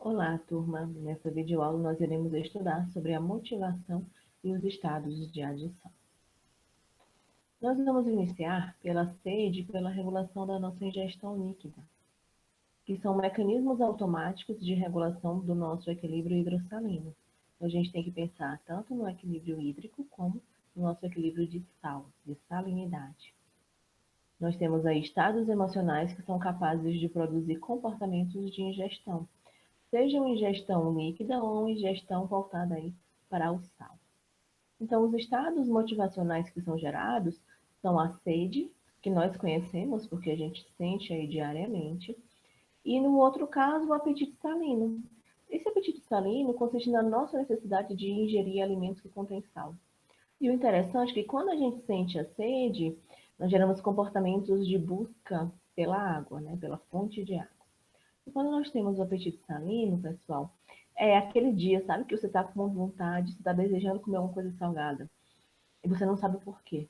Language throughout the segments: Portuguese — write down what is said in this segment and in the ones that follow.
Olá, turma! Nessa videoaula nós iremos estudar sobre a motivação e os estados de adição. Nós vamos iniciar pela sede e pela regulação da nossa ingestão líquida, que são mecanismos automáticos de regulação do nosso equilíbrio hidrossalino. Então, a gente tem que pensar tanto no equilíbrio hídrico como no nosso equilíbrio de sal, de salinidade. Nós temos aí estados emocionais que são capazes de produzir comportamentos de ingestão, seja uma ingestão líquida ou uma ingestão voltada aí para o sal. Então, os estados motivacionais que são gerados são a sede, que nós conhecemos porque a gente sente aí diariamente, e no outro caso, o apetite salino. Esse apetite salino consiste na nossa necessidade de ingerir alimentos que contêm sal. E o interessante é que quando a gente sente a sede, nós geramos comportamentos de busca pela água, né, pela fonte de água. E quando nós temos o apetite salino, pessoal, é aquele dia, sabe, que você está com vontade, você está desejando comer alguma coisa salgada, e você não sabe por quê.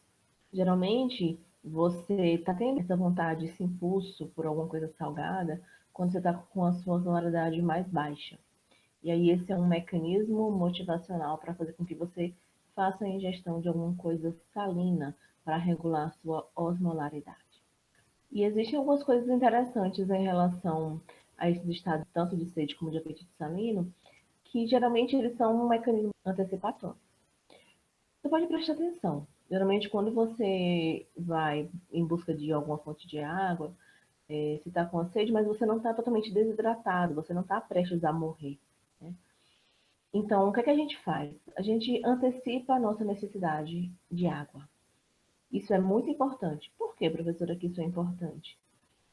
Geralmente, você está tendo essa vontade, esse impulso por alguma coisa salgada, quando você está com a sua osmolaridade mais baixa. E aí esse é um mecanismo motivacional para fazer com que você faça a ingestão de alguma coisa salina para regular a sua osmolaridade. E existem algumas coisas interessantes em relação a esses estados, tanto de sede como de apetite salino, que geralmente eles são um mecanismo antecipatório. Você pode prestar atenção. Geralmente, quando você vai em busca de alguma fonte de água, você está com sede, mas você não está totalmente desidratado, você não está prestes a morrer. Né? Então, o que é que a gente faz? A gente antecipa a nossa necessidade de água. Isso é muito importante. Por que, professora, que isso é importante?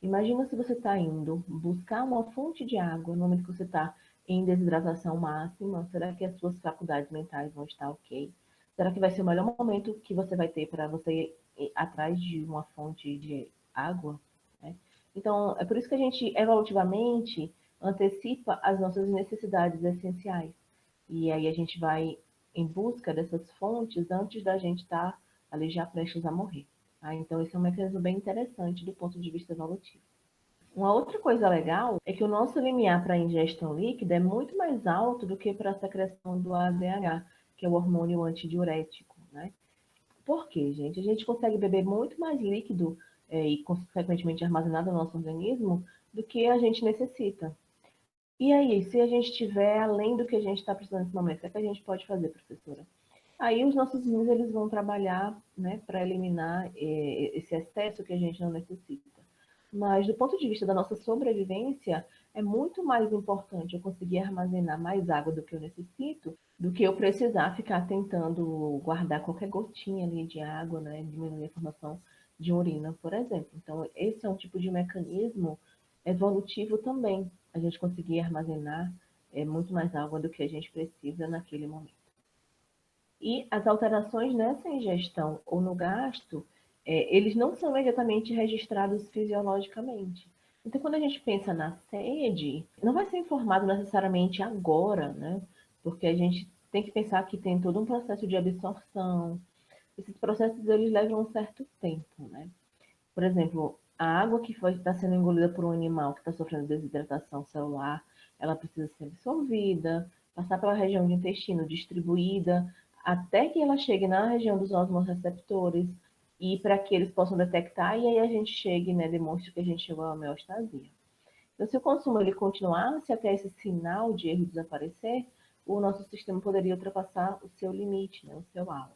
Imagina se você está indo buscar uma fonte de água no momento que você está em desidratação máxima. Será que as suas faculdades mentais vão estar ok? Será que vai ser o melhor momento que você vai ter para você ir atrás de uma fonte de água? Né? Então, é por isso que a gente, evolutivamente, antecipa as nossas necessidades essenciais. E aí a gente vai em busca dessas fontes antes da gente estar ali já prestes a morrer. Tá? Então, esse é um mecanismo bem interessante do ponto de vista evolutivo. Uma outra coisa legal é que o nosso limiar para a ingestão líquida é muito mais alto do que para a secreção do ADH, que é o hormônio antidiurético. Né? Por quê, gente? A gente consegue beber muito mais líquido e, consequentemente, armazenado no nosso organismo do que a gente necessita. E aí, se a gente tiver além do que a gente está precisando nesse momento, o que a gente pode fazer, professora? Aí os nossos rins eles vão trabalhar, né, para eliminar esse excesso que a gente não necessita. Mas do ponto de vista da nossa sobrevivência, é muito mais importante eu conseguir armazenar mais água do que eu necessito, do que eu precisar ficar tentando guardar qualquer gotinha ali de água, né, diminuir a formação de urina, por exemplo. Então, esse é um tipo de mecanismo evolutivo também, a gente conseguir armazenar muito mais água do que a gente precisa naquele momento. E as alterações nessa ingestão ou no gasto, eles não são imediatamente registrados fisiologicamente. Então, quando a gente pensa na sede, não vai ser informado necessariamente agora, né? Porque a gente tem que pensar que tem todo um processo de absorção. Esses processos, eles levam um certo tempo, né? Por exemplo, a água que está sendo engolida por um animal que está sofrendo desidratação celular, ela precisa ser absorvida, passar pela região do intestino, distribuída, até que ela chegue na região dos osmorreceptores e para que eles possam detectar e aí a gente chegue, né, demonstre que a gente chegou à homeostasia. Então, se o consumo ele continuasse até esse sinal de erro desaparecer, o nosso sistema poderia ultrapassar o seu limite, né, o seu alvo.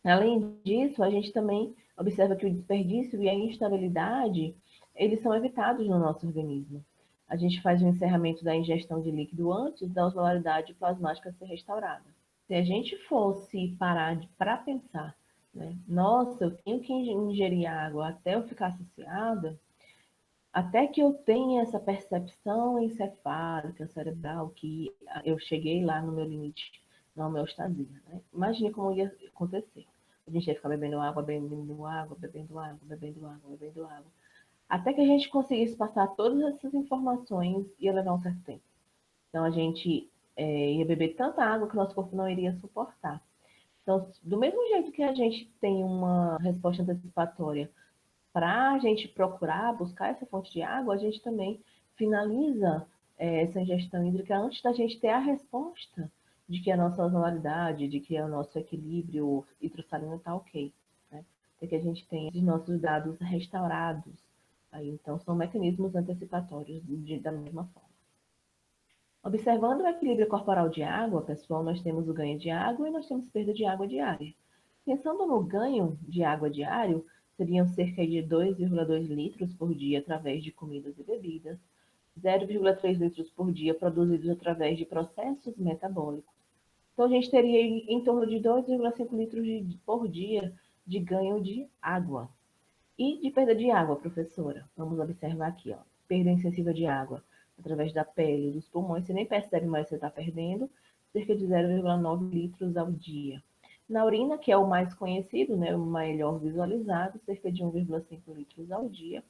Além disso, a gente também observa que o desperdício e a instabilidade, eles são evitados no nosso organismo. A gente faz o encerramento da ingestão de líquido antes da osmolaridade plasmática ser restaurada. Se a gente fosse parar para pensar, né, nossa, eu tenho que ingerir água até eu ficar saciada, até que eu tenha essa percepção encefálica, cerebral, que eu cheguei lá no meu limite, na homeostasia. Né? Imagine como ia acontecer. A gente ia ficar bebendo água, bebendo água, bebendo água, bebendo água, bebendo água. Até que a gente conseguisse passar todas essas informações, ia levar um certo tempo. Então, a gente ia beber tanta água que o nosso corpo não iria suportar. Então, do mesmo jeito que a gente tem uma resposta antecipatória para a gente procurar, buscar essa fonte de água, a gente também finaliza essa ingestão hídrica antes da gente ter a resposta de que a nossa osmolaridade, de que o nosso equilíbrio hidrossalino está ok, né? Até que a gente tenha os nossos dados restaurados. Aí, então, são mecanismos antecipatórios da mesma forma. Observando o equilíbrio corporal de água, pessoal, nós temos o ganho de água e nós temos perda de água diária. Pensando no ganho de água diário, seriam cerca de 2,2 litros por dia através de comidas e bebidas, 0,3 litros por dia produzidos através de processos metabólicos. Então, a gente teria em torno de 2,5 litros por dia de ganho de água. E de perda de água, professora? Vamos observar aqui, ó. Perda excessiva de água através da pele e dos pulmões. Você nem percebe mais que você está perdendo, cerca de 0,9 litros ao dia. Na urina, que é o mais conhecido, né, o melhor visualizado, cerca de 1,5 litros ao dia.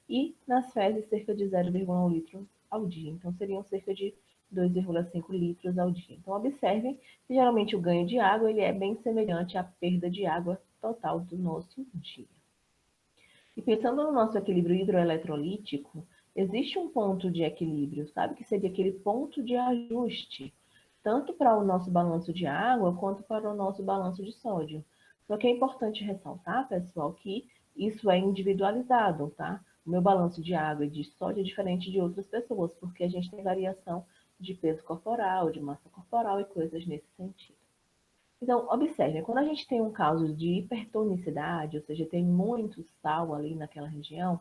E nas fezes, cerca de 0,1 litro ao dia. Então, seriam cerca de 2,5 litros ao dia. Então, observem que geralmente o ganho de água ele é bem semelhante à perda de água total do nosso dia. E pensando no nosso equilíbrio hidroeletrolítico, existe um ponto de equilíbrio, sabe? Que seria aquele ponto de ajuste, tanto para o nosso balanço de água quanto para o nosso balanço de sódio. Só que é importante ressaltar, pessoal, que isso é individualizado, tá? O meu balanço de água e de sódio é diferente de outras pessoas, porque a gente tem variação de peso corporal, de massa corporal e coisas nesse sentido. Então, observe, quando a gente tem um caso de hipertonicidade, ou seja, tem muito sal ali naquela região,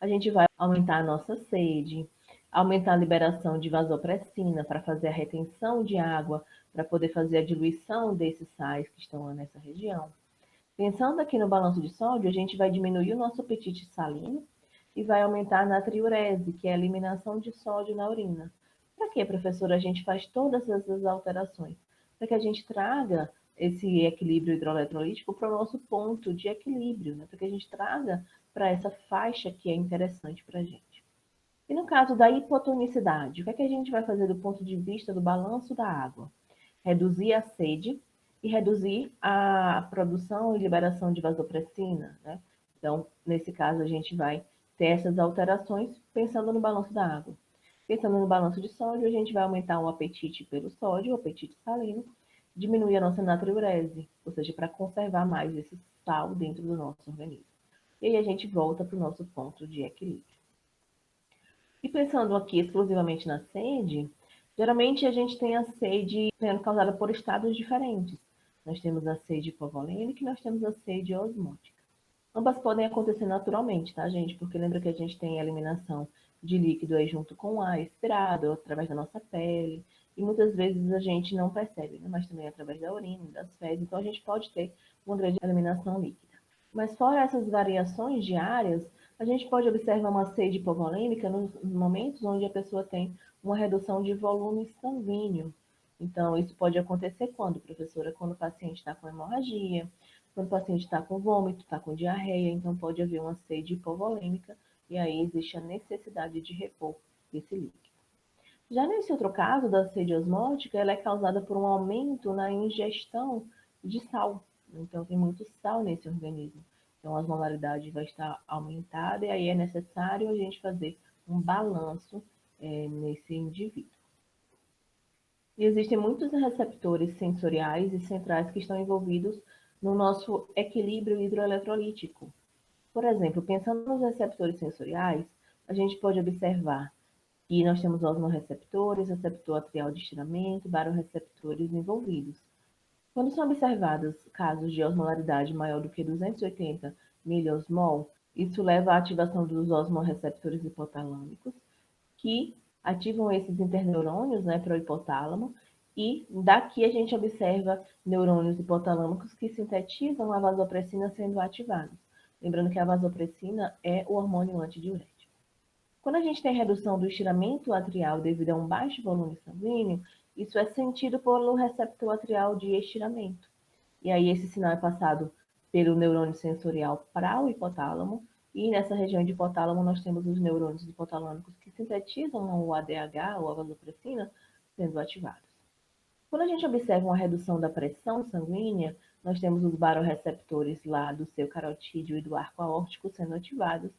a gente vai aumentar a nossa sede, aumentar a liberação de vasopressina para fazer a retenção de água, para poder fazer a diluição desses sais que estão nessa região. Pensando aqui no balanço de sódio, a gente vai diminuir o nosso apetite salino e vai aumentar a natriurese, que é a eliminação de sódio na urina. Para que, professora, a gente faz todas essas alterações? Para que a gente traga esse equilíbrio hidroeletrolítico para o nosso ponto de equilíbrio, né? Para que a gente traga para essa faixa que é interessante para a gente. E no caso da hipotonicidade, o que é que a gente vai fazer do ponto de vista do balanço da água? Reduzir a sede e reduzir a produção e liberação de vasopressina, né? Então, nesse caso, a gente vai ter essas alterações pensando no balanço da água. Pensando no balanço de sódio, a gente vai aumentar o apetite pelo sódio, o apetite salino, diminuir a nossa natriurese, ou seja, para conservar mais esse sal dentro do nosso organismo. E aí a gente volta para o nosso ponto de equilíbrio. E pensando aqui exclusivamente na sede, geralmente a gente tem a sede sendo causada por estados diferentes. Nós temos a sede hipovolêmica e nós temos a sede osmótica. Ambas podem acontecer naturalmente, tá, gente? Porque lembra que a gente tem a eliminação de líquido aí junto com o ar expirado, através da nossa pele, e muitas vezes a gente não percebe, né? Mas também através da urina, das fezes, então a gente pode ter uma grande eliminação líquida. Mas fora essas variações diárias, a gente pode observar uma sede hipovolêmica nos momentos onde a pessoa tem uma redução de volume sanguíneo. Então, isso pode acontecer quando, professora? Quando o paciente está com hemorragia, quando o paciente está com vômito, está com diarreia, então pode haver uma sede hipovolêmica e aí existe a necessidade de repor esse líquido. Já nesse outro caso da sede osmótica, ela é causada por um aumento na ingestão de sal. Então, tem muito sal nesse organismo. Então, a osmolaridade vai estar aumentada e aí é necessário a gente fazer um balanço nesse indivíduo. E existem muitos receptores sensoriais e centrais que estão envolvidos no nosso equilíbrio hidroeletrolítico. Por exemplo, pensando nos receptores sensoriais, a gente pode observar que nós temos osmorreceptores, receptor atrial de estiramento, barorreceptores envolvidos. Quando são observados casos de osmolaridade maior do que 280 miliosmol, isso leva à ativação dos osmorreceptores hipotalâmicos, que ativam esses interneurônios, né, para o hipotálamo, e daqui a gente observa neurônios hipotalâmicos que sintetizam a vasopressina sendo ativados. Lembrando que a vasopressina é o hormônio antidiurético. Quando a gente tem redução do estiramento atrial devido a um baixo volume sanguíneo, isso é sentido pelo receptor atrial de estiramento. E aí esse sinal é passado pelo neurônio sensorial para o hipotálamo, e nessa região de hipotálamo nós temos os neurônios hipotalâmicos que sintetizam o ADH, ou a vasopressina, sendo ativados. Quando a gente observa uma redução da pressão sanguínea, nós temos os barorreceptores lá do seu carotídeo e do arco aórtico sendo ativados,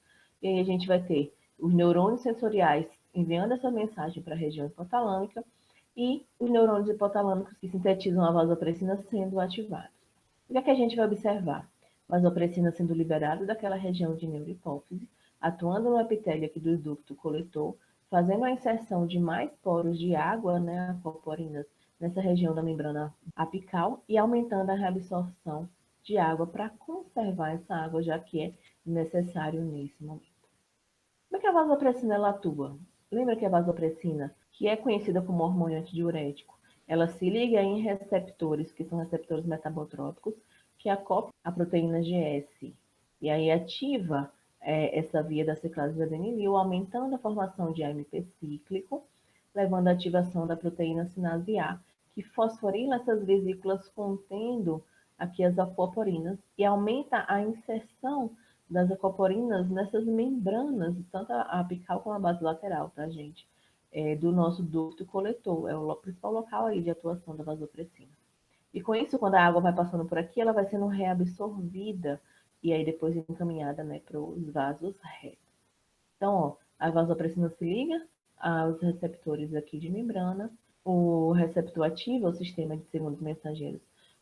e aí a gente vai ter os neurônios sensoriais enviando essa mensagem para a região hipotalâmica e os neurônios hipotalâmicos que sintetizam a vasopressina sendo ativados. O que é que a gente vai observar? Vasopressina sendo liberada daquela região de neurohipófise, atuando no epitélio aqui do ducto coletor, fazendo a inserção de mais poros de água, né, aquaporinas, nessa região da membrana apical e aumentando a reabsorção de água para conservar essa água, já que é necessário nesse momento. Como é que a vasopressina ela atua? Lembra que a vasopressina, que é conhecida como hormônio antidiurético, ela se liga em receptores, que são receptores metabotrópicos, que acoplam a proteína GS, e aí ativa essa via da ciclase de adenilil, aumentando a formação de AMP cíclico, levando à ativação da proteína sinase A, que fosforila essas vesículas contendo aqui as aquaporinas e aumenta a inserção das aquaporinas nessas membranas, tanto a apical como a basolateral, tá, gente? Do nosso ducto coletor, é o principal local aí de atuação da vasopressina. E com isso, quando a água vai passando por aqui, ela vai sendo reabsorvida e aí depois encaminhada, né, para os vasos retos. Então, ó, a vasopressina se liga aos receptores aqui de membrana, o receptor ativa o sistema de segundos mensageiros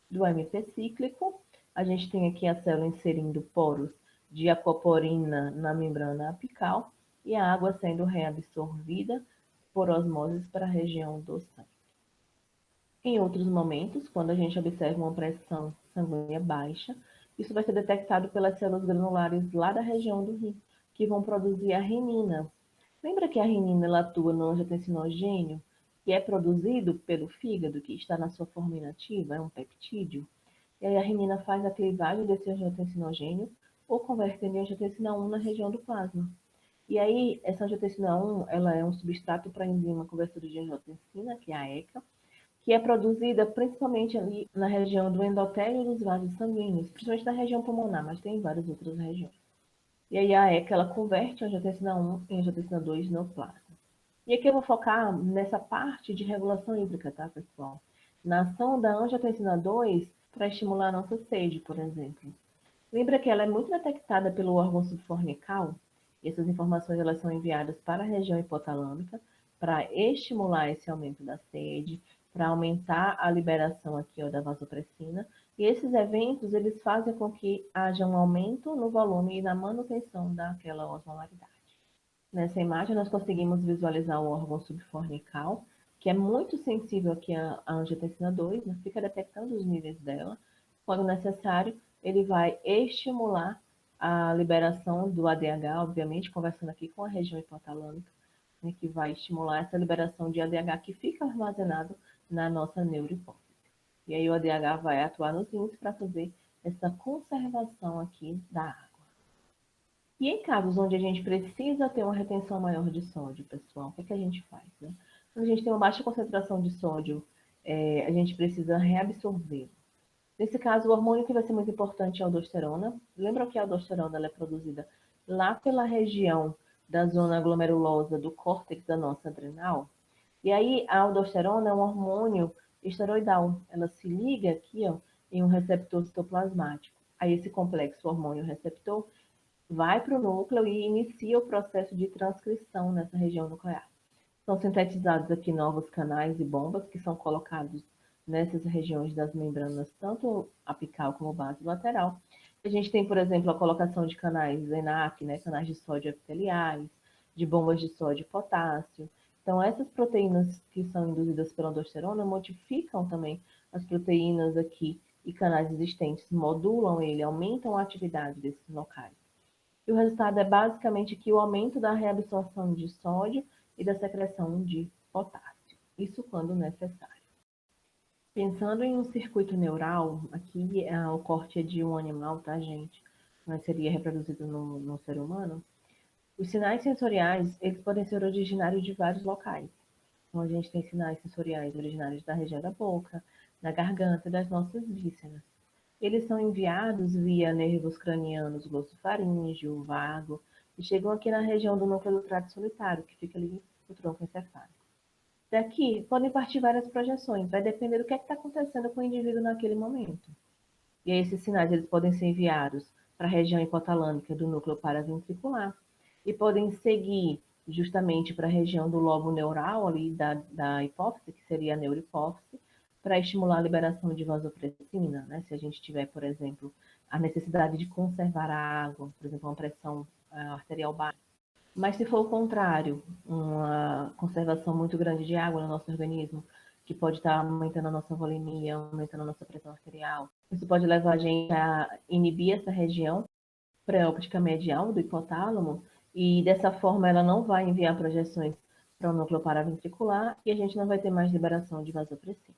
do AMP cíclico, a gente tem aqui a célula inserindo poros de aquaporina na membrana apical e a água sendo reabsorvida por osmose para a região do sangue. Em outros momentos, quando a gente observa uma pressão sanguínea baixa, isso vai ser detectado pelas células granulares lá da região do rim, que vão produzir a renina. Lembra que a renina ela atua no angiotensinogênio, que é produzido pelo fígado, que está na sua forma inativa, é um peptídeo? E aí a renina faz a clivagem desse angiotensinogênio ou converte em angiotensina 1 na região do plasma. E aí, essa angiotensina 1, ela é um substrato para a enzima conversora de angiotensina, que é a ECA, que é produzida principalmente ali na região do endotélio dos vasos sanguíneos, principalmente na região pulmonar, mas tem em várias outras regiões. E aí a ECA, ela converte a angiotensina 1 em angiotensina 2 no plasma. E aqui eu vou focar nessa parte de regulação hídrica, tá, pessoal? Na ação da angiotensina 2 para estimular a nossa sede, por exemplo. Lembra que ela é muito detectada pelo órgão subfornical? E essas informações elas são enviadas para a região hipotalâmica para estimular esse aumento da sede, para aumentar a liberação aqui ó, da vasopressina. E esses eventos eles fazem com que haja um aumento no volume e na manutenção daquela osmolaridade. Nessa imagem, nós conseguimos visualizar o órgão subfornical, que é muito sensível aqui à angiotensina 2, né? Fica detectando os níveis dela. Quando necessário, ele vai estimular a liberação do ADH, obviamente, conversando aqui com a região hipotalâmica, né, que vai estimular essa liberação de ADH que fica armazenado na nossa neurohipófise. E aí o ADH vai atuar nos rins para fazer essa conservação aqui da água. E em casos onde a gente precisa ter uma retenção maior de sódio, pessoal, o que é que a gente faz? Né? Quando a gente tem uma baixa concentração de sódio, a gente precisa reabsorver. Nesse caso, o hormônio que vai ser muito importante é a aldosterona. Lembram que a aldosterona ela é produzida lá pela região da zona glomerulosa do córtex da nossa adrenal? E aí, a aldosterona é um hormônio esteroidal. Ela se liga aqui ó, em um receptor citoplasmático. Aí, esse complexo hormônio-receptor vai para o núcleo e inicia o processo de transcrição nessa região nuclear. São sintetizados aqui novos canais e bombas que são colocados nessas regiões das membranas, tanto apical como base lateral. A gente tem, por exemplo, a colocação de canais ENaC, né, canais de sódio epiteliais, de bombas de sódio e potássio. Então, essas proteínas que são induzidas pela aldosterona modificam também as proteínas aqui e canais existentes, modulam ele, aumentam a atividade desses locais. E o resultado é basicamente que o aumento da reabsorção de sódio e da secreção de potássio. Isso quando necessário. Pensando em um circuito neural, aqui o corte é de um animal, tá, gente? Mas seria reproduzido no ser humano. Os sinais sensoriais, eles podem ser originários de vários locais. Então, a gente tem sinais sensoriais originários da região da boca, da garganta e das nossas vísceras. Eles são enviados via nervos cranianos glossofaríngeo, vago, e chegam aqui na região do núcleo do trato solitário, que fica ali no tronco encefálico. Daqui podem partir várias projeções, vai depender do que está acontecendo com o indivíduo naquele momento. E aí, esses sinais eles podem ser enviados para a região hipotalâmica do núcleo paraventricular e podem seguir justamente para a região do lobo neural ali da hipófise, que seria a neurohipófise, para estimular a liberação de vasopressina, né? Se a gente tiver, por exemplo, a necessidade de conservar a água, por exemplo, uma pressão arterial baixa. Mas se for o contrário, uma conservação muito grande de água no nosso organismo, que pode estar aumentando a nossa volemia, aumentando a nossa pressão arterial, isso pode levar a gente a inibir essa região pré-óptica medial do hipotálamo, e dessa forma ela não vai enviar projeções para o núcleo paraventricular e a gente não vai ter mais liberação de vasopressina.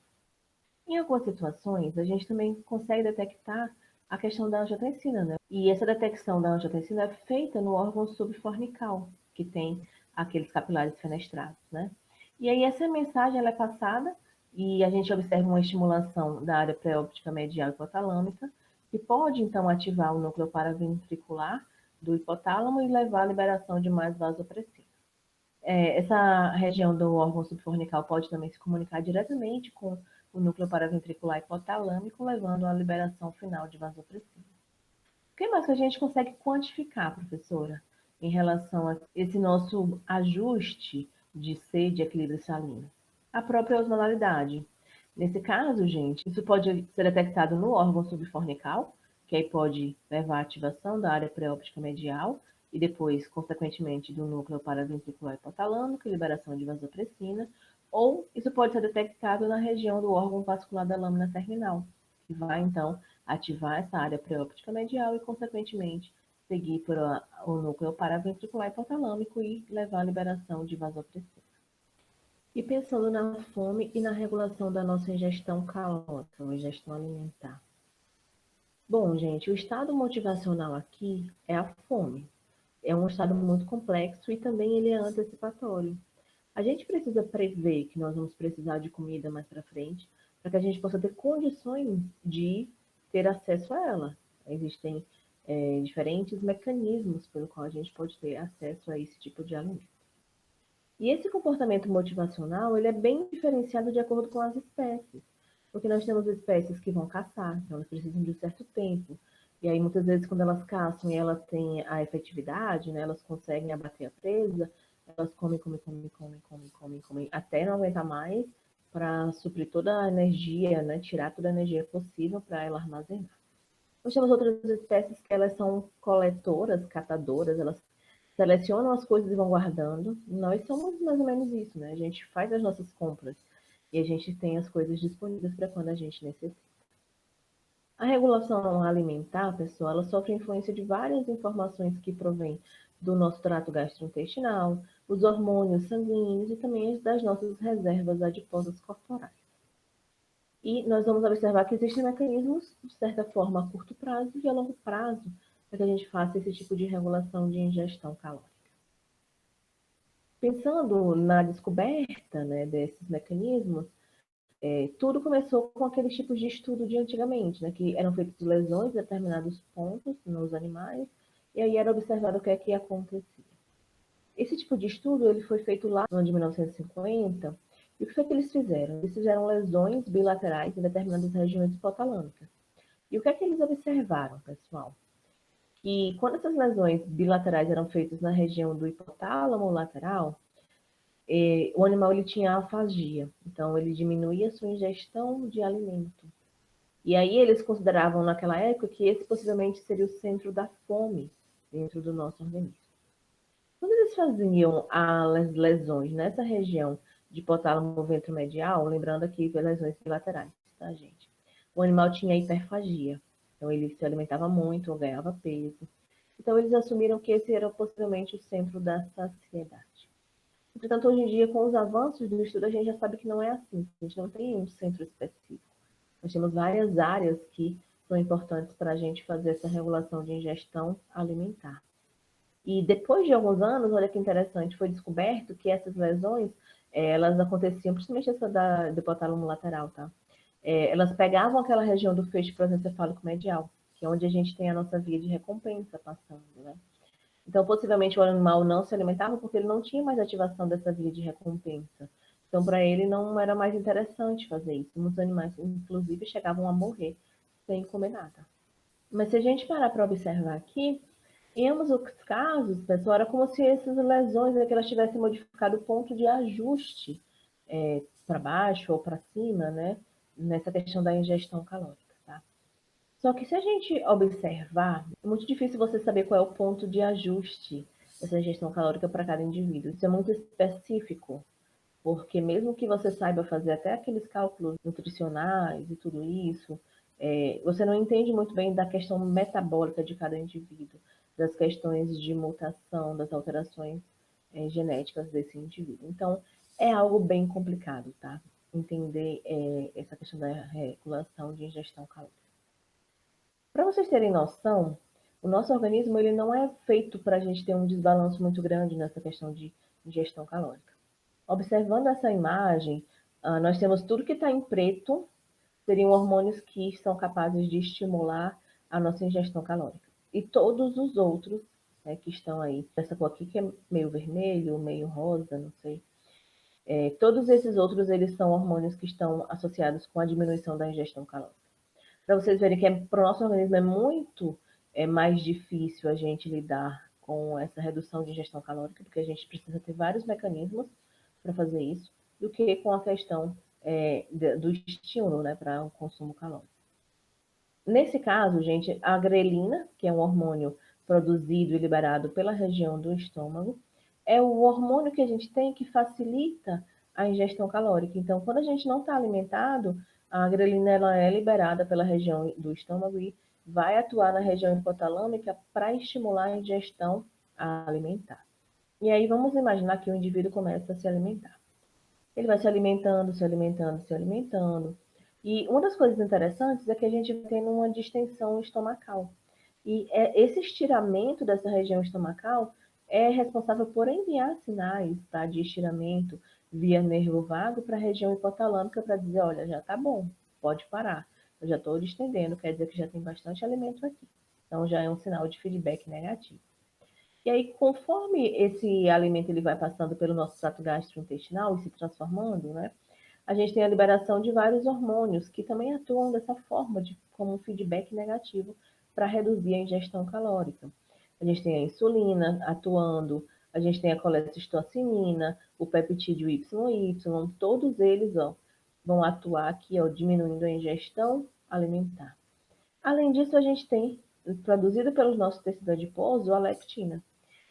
Em algumas situações, a gente também consegue detectar a questão da angiotensina, né? E essa detecção da angiotensina é feita no órgão subfornical, que tem aqueles capilares fenestrados, né? E aí essa mensagem ela é passada e a gente observa uma estimulação da área pré-óptica medial hipotalâmica, que pode então ativar o núcleo paraventricular do hipotálamo e levar à liberação de mais vasopressina. Essa região do órgão subfornical pode também se comunicar diretamente com o núcleo paraventricular hipotalâmico, levando à liberação final de vasopressina. O que mais que a gente consegue quantificar, professora, em relação a esse nosso ajuste de sede e equilíbrio salino? A própria osmolaridade. Nesse caso, gente, isso pode ser detectado no órgão subfornical, que aí pode levar à ativação da área pré-óptica medial e depois, consequentemente, do núcleo paraventricular hipotalâmico, liberação de vasopressina, ou isso pode ser detectado na região do órgão vascular da lâmina terminal, que vai, então, ativar essa área pré-óptica medial e, consequentemente, seguir para o núcleo paraventricular hipotalâmico e levar à liberação de vasopressina. E pensando na fome e na regulação da nossa ingestão calórica, ou ingestão alimentar. Bom, gente, o estado motivacional aqui é a fome. É um estado muito complexo e também ele é antecipatório. A gente precisa prever que nós vamos precisar de comida mais para frente, para que a gente possa ter condições de ter acesso a ela. Existem diferentes mecanismos pelo qual a gente pode ter acesso a esse tipo de alimento. E esse comportamento motivacional, ele é bem diferenciado de acordo com as espécies, porque nós temos espécies que vão caçar, então elas precisam de um certo tempo, e aí muitas vezes quando elas caçam e elas têm a efetividade, né, elas conseguem abater a presa, elas comem, até não aguentar mais, para suprir toda a energia, né, tirar toda a energia possível para ela armazenar. Nós temos outras espécies que elas são coletoras, catadoras, elas selecionam as coisas e vão guardando. Nós somos mais ou menos isso, né? A gente faz as nossas compras e a gente tem as coisas disponíveis para quando a gente necessita. A regulação alimentar, pessoal, ela sofre influência de várias informações que provêm do nosso trato gastrointestinal, os hormônios sanguíneos e também das nossas reservas adiposas corporais. E nós vamos observar que existem mecanismos, de certa forma, a curto prazo e a longo prazo, para que a gente faça esse tipo de regulação de ingestão calórica. Pensando na descoberta, né, desses mecanismos, tudo começou com aqueles tipos de estudo de antigamente, né, que eram feitas lesões em determinados pontos nos animais, e aí era observado o que é que acontecia. Esse tipo de estudo ele foi feito lá no ano de 1950, e o que foi que eles fizeram? Eles fizeram lesões bilaterais em determinadas regiões hipotalâmicas. E o que é que eles observaram, pessoal? Que quando essas lesões bilaterais eram feitas na região do hipotálamo lateral, o animal ele tinha afasia, então ele diminuía a sua ingestão de alimento. E aí eles consideravam naquela época que esse possivelmente seria o centro da fome dentro do nosso organismo. Quando eles faziam as lesões nessa região de hipotálamo ventromedial, lembrando aqui lesões bilaterais, tá, gente? O animal tinha hiperfagia, então ele se alimentava muito ou ganhava peso. Então eles assumiram que esse era possivelmente o centro da saciedade. Portanto, hoje em dia, com os avanços do estudo, a gente já sabe que não é assim. A gente não tem um centro específico. Nós temos várias áreas que são importantes para a gente fazer essa regulação de ingestão alimentar. E depois de alguns anos, olha que interessante, foi descoberto que essas lesões, elas aconteciam, principalmente essa do hipotálamo lateral, tá? Elas pegavam aquela região do feixe prosencefálico medial, que é onde a gente tem a nossa via de recompensa passando, né? Então, possivelmente, o animal não se alimentava porque ele não tinha mais ativação dessa via de recompensa. Então, para ele, não era mais interessante fazer isso. Muitos animais, inclusive, chegavam a morrer sem comer nada. Mas se a gente parar para observar aqui, Em ambos os casos, pessoal, era como se essas lesões que elas tivessem modificado o ponto de ajuste para baixo ou para cima, né? Nessa questão da ingestão calórica, tá? Só que se a gente observar, é muito difícil você saber qual é o ponto de ajuste dessa ingestão calórica para cada indivíduo. Isso é muito específico, porque mesmo que você saiba fazer até aqueles cálculos nutricionais e tudo isso, você não entende muito bem da questão metabólica de cada indivíduo, das questões de mutação, das alterações genéticas desse indivíduo. Então, é algo bem complicado, tá? Entender essa questão da regulação de ingestão calórica. Para vocês terem noção, o nosso organismo ele não é feito para a gente ter um desbalanço muito grande nessa questão de ingestão calórica. Observando essa imagem, nós temos tudo que está em preto, seriam hormônios que são capazes de estimular a nossa ingestão calórica. E todos os outros, né, que estão aí, essa cor aqui que é meio vermelho, meio rosa, não sei, todos esses outros, eles são hormônios que estão associados com a diminuição da ingestão calórica. Para vocês verem que para o nosso organismo é muito mais difícil a gente lidar com essa redução de ingestão calórica, porque a gente precisa ter vários mecanismos para fazer isso, do que com a questão do estímulo, né, para o consumo calórico. Nesse caso, gente, a grelina, que é um hormônio produzido e liberado pela região do estômago, é o hormônio que a gente tem que facilita a ingestão calórica. Então, quando a gente não está alimentado, a grelina ela é liberada pela região do estômago e vai atuar na região hipotalâmica para estimular a ingestão alimentar. E aí vamos imaginar que o indivíduo começa a se alimentar. Ele vai se alimentando, se alimentando, se alimentando. E uma das coisas interessantes é que a gente vai tendo uma distensão estomacal. E esse estiramento dessa região estomacal é responsável por enviar sinais, tá, de estiramento via nervo vago para a região hipotalâmica para dizer, olha, já está bom, pode parar. Eu já estou distendendo, quer dizer que já tem bastante alimento aqui. Então já é um sinal de feedback negativo. E aí, conforme esse alimento ele vai passando pelo nosso trato gastrointestinal e se transformando, né, a gente tem a liberação de vários hormônios que também atuam dessa forma, como um feedback negativo para reduzir a ingestão calórica. A gente tem a insulina atuando, a gente tem a colecistocinina, o peptídeo YY, todos eles vão atuar aqui, diminuindo a ingestão alimentar. Além disso, a gente tem, produzido pelos nossos tecidos adiposos, a leptina.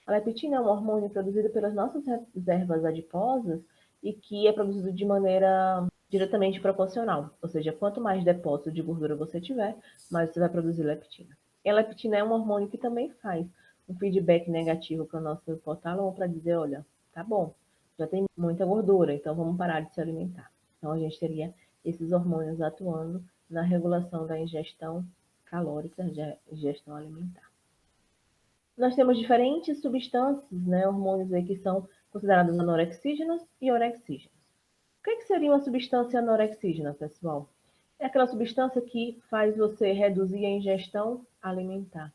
A leptina é um hormônio produzido pelas nossas reservas adiposas e que é produzido de maneira diretamente proporcional. Ou seja, quanto mais depósito de gordura você tiver, mais você vai produzir leptina. E a leptina é um hormônio que também faz um feedback negativo para o nosso hipotálamo para dizer, olha, tá bom, já tem muita gordura, então vamos parar de se alimentar. Então a gente teria esses hormônios atuando na regulação da ingestão calórica, da ingestão alimentar. Nós temos diferentes substâncias, né, hormônios aí que são considerados anorexígenos e orexígenos. O que seria uma substância anorexígena, pessoal? É aquela substância que faz você reduzir a ingestão alimentar.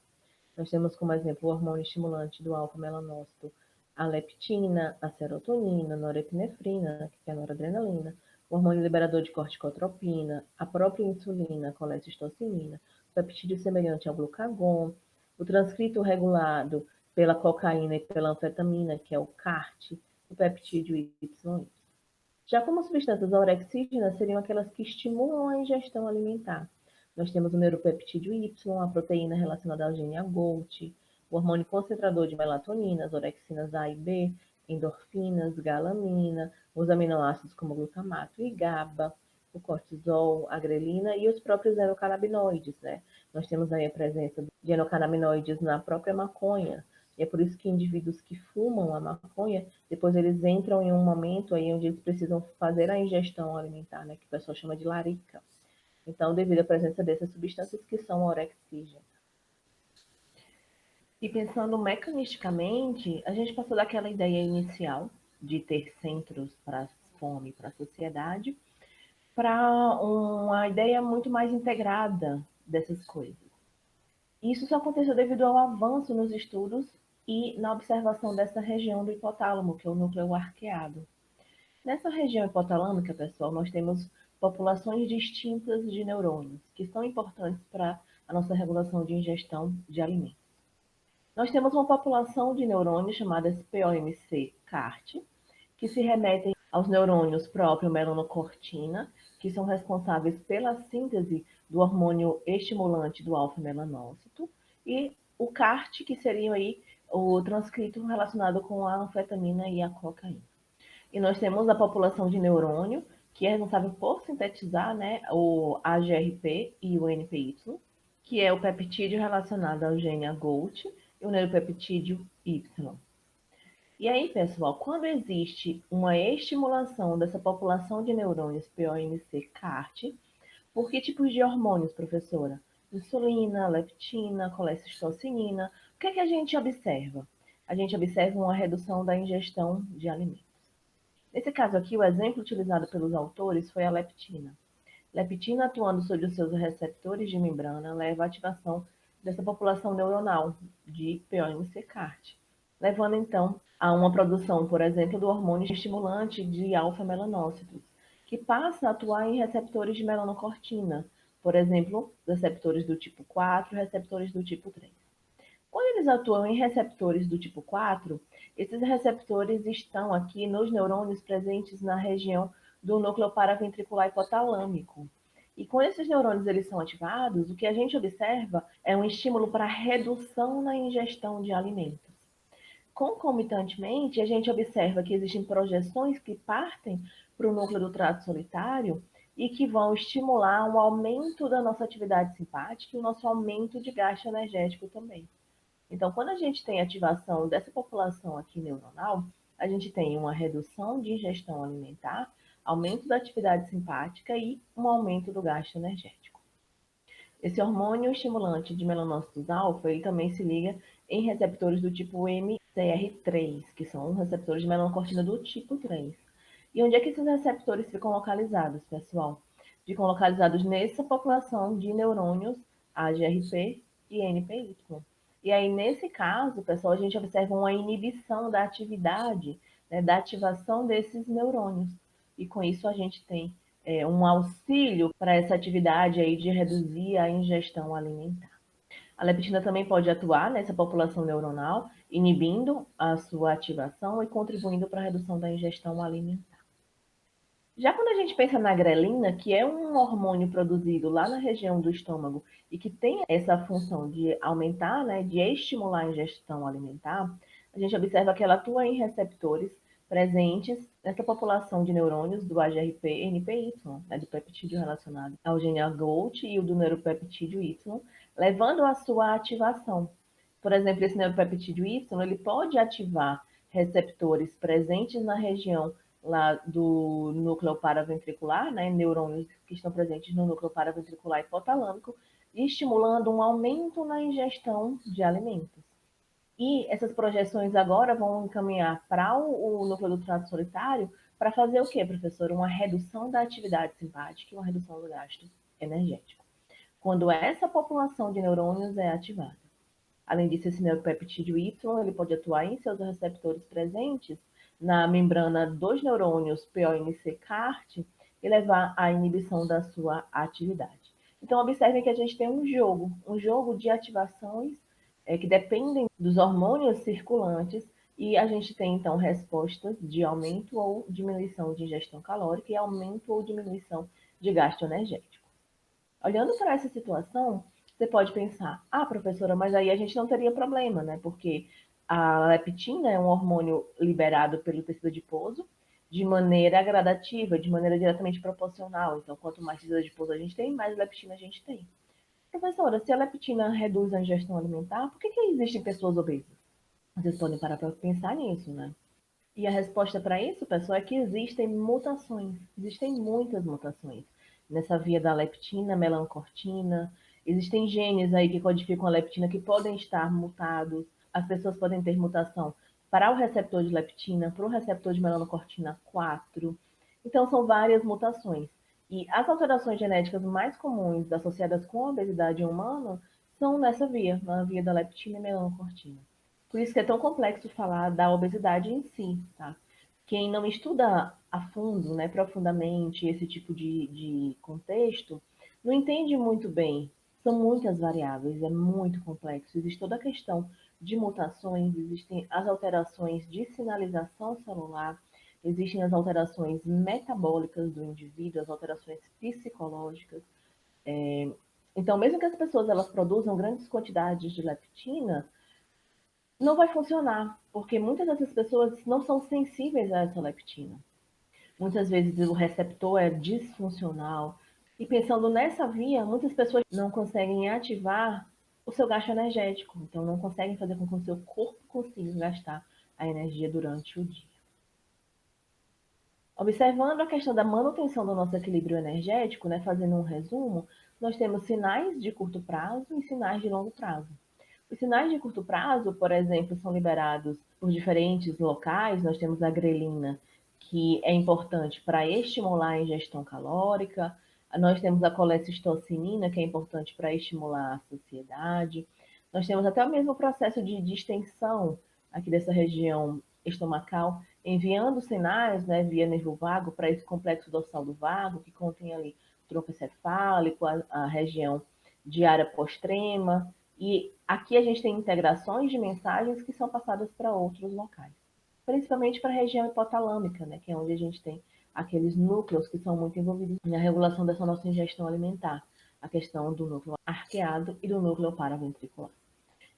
Nós temos como exemplo o hormônio estimulante do alfa-melanócito, a leptina, a serotonina, a norepinefrina, que é a noradrenalina, o hormônio liberador de corticotropina, a própria insulina, a colecistocinina, o peptídeo semelhante ao glucagon, o transcrito regulado pela cocaína e pela anfetamina, que é o CART, o peptídeo YY. Já como substâncias orexígenas, seriam aquelas que estimulam a ingestão alimentar. Nós temos o neuropeptídeo Y, a proteína relacionada ao gene AGOT, o hormônio concentrador de melatonina, as orexinas A e B, endorfinas, galamina, os aminoácidos como glutamato e GABA, o cortisol, a grelina e os próprios endocannabinoides, né? Nós temos aí a presença de endocannabinoides na própria maconha, e é por isso que indivíduos que fumam a maconha, depois eles entram em um momento aí onde eles precisam fazer a ingestão alimentar, né, que o pessoal chama de larica. Então, devido à presença dessas substâncias que são orexígenas. E pensando mecanisticamente, a gente passou daquela ideia inicial de ter centros para a fome, para a sociedade, para uma ideia muito mais integrada dessas coisas. Isso só aconteceu devido ao avanço nos estudos e na observação dessa região do hipotálamo, que é o núcleo arqueado. Nessa região hipotalâmica, pessoal, nós temos populações distintas de neurônios, que são importantes para a nossa regulação de ingestão de alimentos. Nós temos uma população de neurônios chamadas POMC-CART, que se remetem aos neurônios próprio melanocortina, que são responsáveis pela síntese do hormônio estimulante do alfa-melanócito, e o CART, que seria aí o transcrito relacionado com a anfetamina e a cocaína. E nós temos a população de neurônio, que é responsável por sintetizar, né, o AGRP e o NPY, que é o peptídeo relacionado ao gene AGOT e o neuropeptídeo Y. E aí, pessoal, quando existe uma estimulação dessa população de neurônios POMC-CART, por que tipos de hormônios, professora? Insulina, leptina, colecistocinina. O que é que a gente observa? A gente observa uma redução da ingestão de alimentos. Nesse caso aqui, o exemplo utilizado pelos autores foi a leptina. Leptina, atuando sobre os seus receptores de membrana, leva à ativação dessa população neuronal de POMC-CART, levando então a uma produção, por exemplo, do hormônio estimulante de alfa-melanócitos, que passa a atuar em receptores de melanocortina, por exemplo, receptores do tipo 4 e receptores do tipo 3. Quando eles atuam em receptores do tipo 4, esses receptores estão aqui nos neurônios presentes na região do núcleo paraventricular hipotalâmico. E quando esses neurônios eles são ativados, o que a gente observa é um estímulo para redução na ingestão de alimentos. Concomitantemente, a gente observa que existem projeções que partem para o núcleo do trato solitário e que vão estimular um aumento da nossa atividade simpática e o nosso aumento de gasto energético também. Então, quando a gente tem ativação dessa população aqui neuronal, a gente tem uma redução de ingestão alimentar, aumento da atividade simpática e um aumento do gasto energético. Esse hormônio estimulante de melanócitos alfa, ele também se liga em receptores do tipo MCR3, que são receptores de melanocortina do tipo 3. E onde é que esses receptores ficam localizados, pessoal? Ficam localizados nessa população de neurônios AGRP e NPY. E aí, nesse caso, pessoal, a gente observa uma inibição da atividade, né, da ativação desses neurônios. E com isso a gente tem um auxílio para essa atividade aí de reduzir a ingestão alimentar. A leptina também pode atuar nessa população neuronal, inibindo a sua ativação e contribuindo para a redução da ingestão alimentar. Já quando a gente pensa na grelina, que é um hormônio produzido lá na região do estômago e que tem essa função de aumentar, né, de estimular a ingestão alimentar, a gente observa que ela atua em receptores presentes nessa população de neurônios do AGRP-NPY, né, do peptídeo relacionado ao gene AGOT e o do neuropeptídeo Y, levando à sua ativação. Por exemplo, esse neuropeptídeo Y, ele pode ativar receptores presentes na região lá do núcleo paraventricular, né, neurônios que estão presentes no núcleo paraventricular hipotalâmico, estimulando um aumento na ingestão de alimentos. E essas projeções agora vão encaminhar para o núcleo do trato solitário para fazer o quê, professor? Uma redução da atividade simpática e uma redução do gasto energético. Quando essa população de neurônios é ativada. Além disso, esse neuropeptídeo Y ele pode atuar em seus receptores presentes na membrana dos neurônios POMC-CART e levar à inibição da sua atividade. Então, observem que a gente tem um jogo de ativações que dependem dos hormônios circulantes e a gente tem, então, respostas de aumento ou diminuição de ingestão calórica e aumento ou diminuição de gasto energético. Olhando para essa situação, você pode pensar, ah, professora, mas aí a gente não teria problema, né? Porque a leptina é um hormônio liberado pelo tecido adiposo de maneira gradativa, de maneira diretamente proporcional. Então, quanto mais tecido adiposo a gente tem, mais leptina a gente tem. Professora, se a leptina reduz a ingestão alimentar, por que existem pessoas obesas? Vocês podem parar para pensar nisso, né? E a resposta para isso, pessoal, é que existem mutações. Existem muitas mutações nessa via da leptina, melanocortina. Existem genes aí que codificam a leptina que podem estar mutados. As pessoas podem ter mutação para o receptor de leptina, para o receptor de melanocortina 4. Então, são várias mutações. E as alterações genéticas mais comuns associadas com a obesidade humana são nessa via, na via da leptina e melanocortina. Por isso que é tão complexo falar da obesidade em si, tá? Quem não estuda a fundo, né, profundamente esse tipo de contexto, não entende muito bem. São muitas variáveis, é muito complexo. Existe toda a questão de mutações, existem as alterações de sinalização celular, existem as alterações metabólicas do indivíduo, as alterações psicológicas. Então, mesmo que as pessoas elas produzam grandes quantidades de leptina, não vai funcionar, porque muitas dessas pessoas não são sensíveis a essa leptina. Muitas vezes o receptor é disfuncional. E pensando nessa via, muitas pessoas não conseguem ativar o seu gasto energético. Então, não conseguem fazer com que o seu corpo consiga gastar a energia durante o dia. Observando a questão da manutenção do nosso equilíbrio energético, né, fazendo um resumo, nós temos sinais de curto prazo e sinais de longo prazo. Os sinais de curto prazo, por exemplo, são liberados por diferentes locais. Nós temos a grelina, que é importante para estimular a ingestão calórica. Nós temos a colecistocinina, que é importante para estimular a saciedade. Nós temos até o mesmo processo de distensão aqui dessa região estomacal, enviando sinais, né, via nervo vago para esse complexo dorsal do vago, que contém ali o tronco encefálico, a região de área postrema, e aqui a gente tem integrações de mensagens que são passadas para outros locais, principalmente para a região hipotalâmica, né, que é onde a gente tem aqueles núcleos que são muito envolvidos na regulação dessa nossa ingestão alimentar, a questão do núcleo arqueado e do núcleo paraventricular.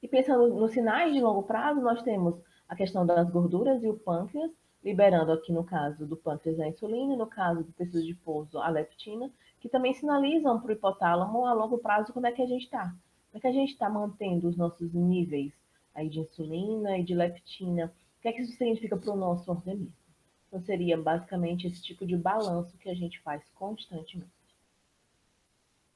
E pensando nos sinais de longo prazo, nós temos a questão das gorduras e o pâncreas, liberando aqui no caso do pâncreas a insulina, e no caso do tecido adiposo a leptina, que também sinalizam para o hipotálamo a longo prazo como é que a gente está. Como é que a gente está mantendo os nossos níveis aí de insulina e de leptina? O que é que isso significa para o nosso organismo? Então seria basicamente esse tipo de balanço que a gente faz constantemente.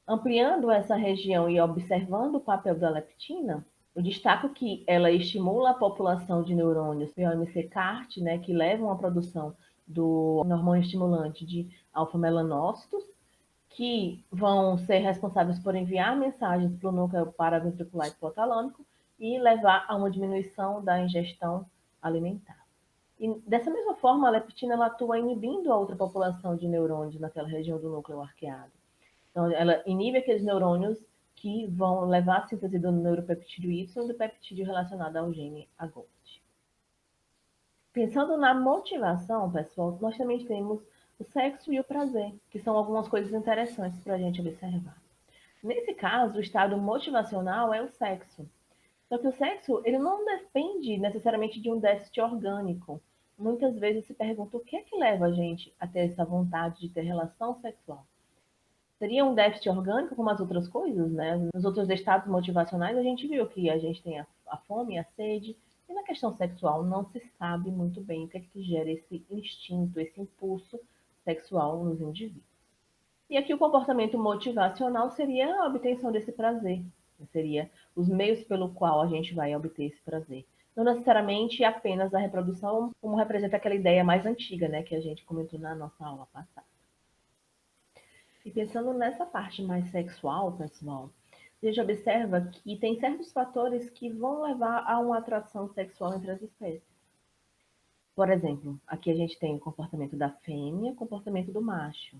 Ampliando essa região e observando o papel da leptina, eu destaco que ela estimula a população de neurônios POMC-CART, né, que levam à produção do hormônio estimulante de alfa-melanócitos, que vão ser responsáveis por enviar mensagens para o núcleo paraventricular hipotalâmico e levar a uma diminuição da ingestão alimentar. E dessa mesma forma, a leptina ela atua inibindo a outra população de neurônios naquela região do núcleo arqueado. Então, ela inibe aqueles neurônios que vão levar à síntese do neuropeptídeo Y e do peptídeo relacionado ao gene AGOT. Pensando na motivação, pessoal, nós também temos o sexo e o prazer, que são algumas coisas interessantes para a gente observar. Nesse caso, o estado motivacional é o sexo. Só que o sexo, ele não depende necessariamente de um déficit orgânico. Muitas vezes se pergunta o que é que leva a gente a ter essa vontade de ter relação sexual. Seria um déficit orgânico como as outras coisas, né? Nos outros estados motivacionais a gente viu que a gente tem a fome, a sede, e na questão sexual não se sabe muito bem o que é que gera esse instinto, esse impulso sexual nos indivíduos. E aqui o comportamento motivacional seria a obtenção desse prazer, seria os meios pelo qual a gente vai obter esse prazer. Não necessariamente apenas a reprodução, como representa aquela ideia mais antiga, né, que a gente comentou na nossa aula passada. E pensando nessa parte mais sexual, pessoal, a gente observa que tem certos fatores que vão levar a uma atração sexual entre as espécies. Por exemplo, aqui a gente tem o comportamento da fêmea, o comportamento do macho.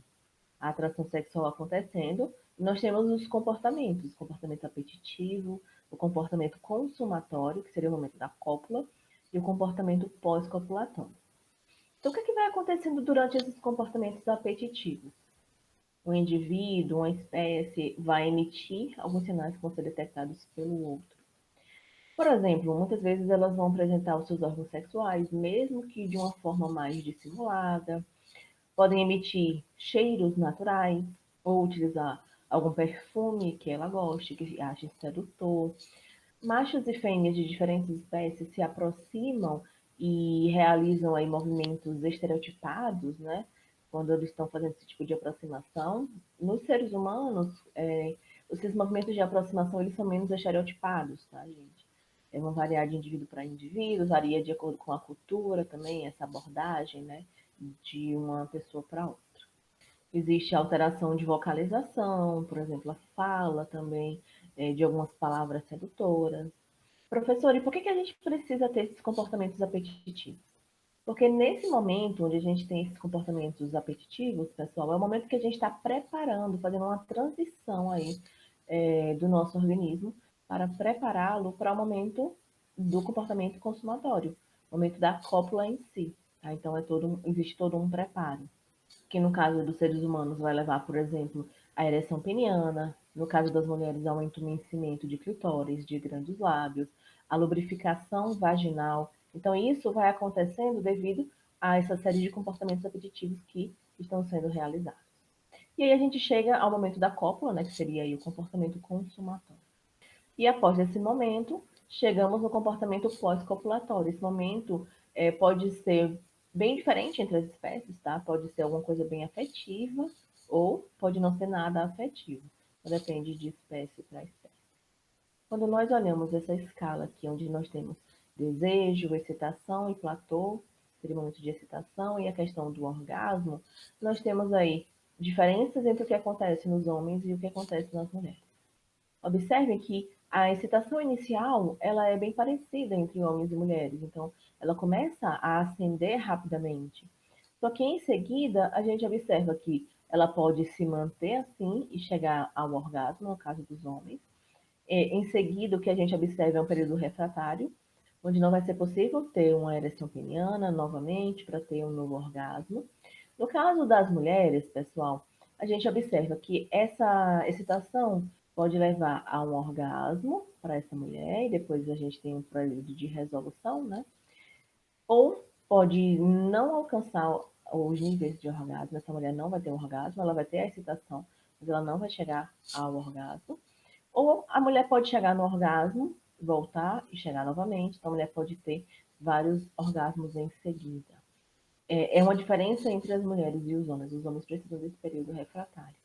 A atração sexual acontecendo, e nós temos os comportamentos, o comportamento apetitivo, o comportamento consumatório, que seria o momento da cópula, e o comportamento pós-copulatório. Então, o que, é que vai acontecendo durante esses comportamentos apetitivos? O indivíduo, uma espécie, vai emitir alguns sinais que vão ser detectados pelo outro. Por exemplo, muitas vezes elas vão apresentar os seus órgãos sexuais, mesmo que de uma forma mais dissimulada, podem emitir cheiros naturais, ou utilizar algum perfume que ela goste, que ache sedutor. Machos e fêmeas de diferentes espécies se aproximam e realizam aí movimentos estereotipados, né? Quando eles estão fazendo esse tipo de aproximação. Nos seres humanos, esses movimentos de aproximação eles são menos estereotipados, tá, gente? Vão variar de indivíduo para indivíduo, varia de acordo com a cultura também, essa abordagem, né? De uma pessoa para outra. Existe alteração de vocalização, por exemplo, a fala também, de algumas palavras sedutoras. Professor, e por que a gente precisa ter esses comportamentos apetitivos? Porque nesse momento onde a gente tem esses comportamentos apetitivos, pessoal, é o momento que a gente está preparando, fazendo uma transição aí do nosso organismo para prepará-lo para o momento do comportamento consumatório, momento da cópula em si. Tá? Então, existe todo um preparo, que no caso dos seres humanos vai levar, por exemplo, a ereção peniana, no caso das mulheres, ao entumecimento de clitóris, de grandes lábios, a lubrificação vaginal. Então, isso vai acontecendo devido a essa série de comportamentos apetitivos que estão sendo realizados. E aí a gente chega ao momento da cópula, né, que seria aí o comportamento consumatório. E após esse momento, chegamos no comportamento pós-copulatório. Esse momento pode ser bem diferente entre as espécies, tá? Pode ser alguma coisa bem afetiva ou pode não ser nada afetivo. Depende de espécie para espécie. Quando nós olhamos essa escala aqui, onde nós temos desejo, excitação e platô, seria o momento de excitação, e a questão do orgasmo, nós temos aí diferenças entre o que acontece nos homens e o que acontece nas mulheres. Observem que a excitação inicial, ela é bem parecida entre homens e mulheres, então ela começa a ascender rapidamente. Só que em seguida, a gente observa que ela pode se manter assim e chegar ao orgasmo, no caso dos homens. Em seguida, o que a gente observa é um período refratário, onde não vai ser possível ter uma ereção peniana novamente para ter um novo orgasmo. No caso das mulheres, pessoal, a gente observa que essa excitação pode levar a um orgasmo para essa mulher, e depois a gente tem um período de resolução, né? Ou pode não alcançar os níveis de orgasmo, essa mulher não vai ter um orgasmo, ela vai ter a excitação, mas ela não vai chegar ao orgasmo. Ou a mulher pode chegar no orgasmo, voltar e chegar novamente, então a mulher pode ter vários orgasmos em seguida. É uma diferença entre as mulheres e os homens precisam desse período refratário.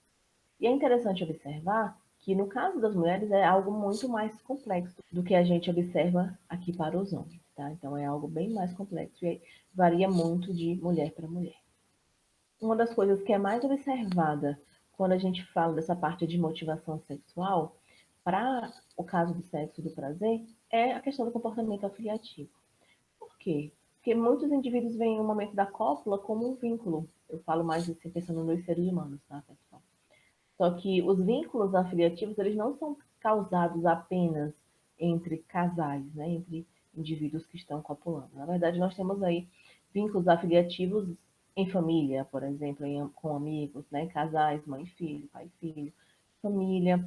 E é interessante observar que no caso das mulheres é algo muito mais complexo do que a gente observa aqui para os homens, tá? Então é algo bem mais complexo e varia muito de mulher para mulher. Uma das coisas que é mais observada quando a gente fala dessa parte de motivação sexual, para o caso do sexo e do prazer, é a questão do comportamento afiliativo. Por quê? Porque muitos indivíduos veem o momento da cópula como um vínculo. Eu falo mais assim pensando nos seres humanos, tá, pessoal? Só que os vínculos afiliativos, eles não são causados apenas entre casais, né? Entre indivíduos que estão copulando. Na verdade, nós temos aí vínculos afiliativos em família, por exemplo, com amigos, né? Casais, mãe e filho, pai e filho, família.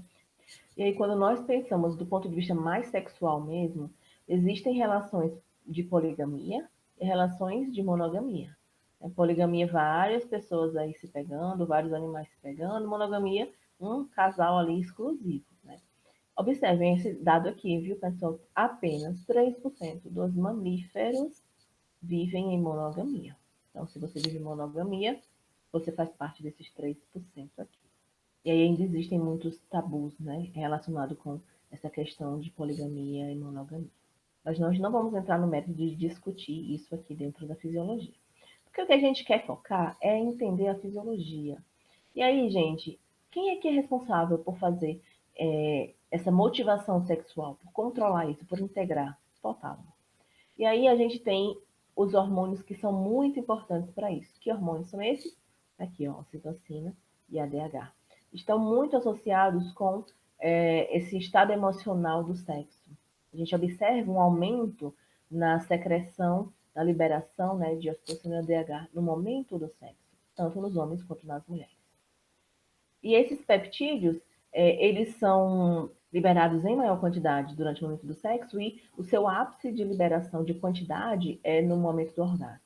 E aí, quando nós pensamos do ponto de vista mais sexual mesmo, existem relações de poligamia e relações de monogamia. Poligamia, várias pessoas aí se pegando, vários animais se pegando. Monogamia, um casal ali exclusivo, né? Observem esse dado aqui, viu, pessoal? Apenas 3% dos mamíferos vivem em monogamia. Então, se você vive em monogamia, você faz parte desses 3% aqui. E aí ainda existem muitos tabus, né, relacionados com essa questão de poligamia e monogamia. Mas nós não vamos entrar no mérito de discutir isso aqui dentro da fisiologia. Porque o que a gente quer focar é entender a fisiologia. E aí, gente, quem é que é responsável por fazer essa motivação sexual, por controlar isso, por integrar? O hipotálamo. E aí a gente tem os hormônios que são muito importantes para isso. Que hormônios são esses? Aqui, ó, ocitocina e ADH. Estão muito associados com esse estado emocional do sexo. A gente observa um aumento na secreção, na liberação, né, de ocitocina e ADH no momento do sexo, tanto nos homens quanto nas mulheres. E esses peptídeos, eles são liberados em maior quantidade durante o momento do sexo e o seu ápice de liberação de quantidade é no momento do orgasmo.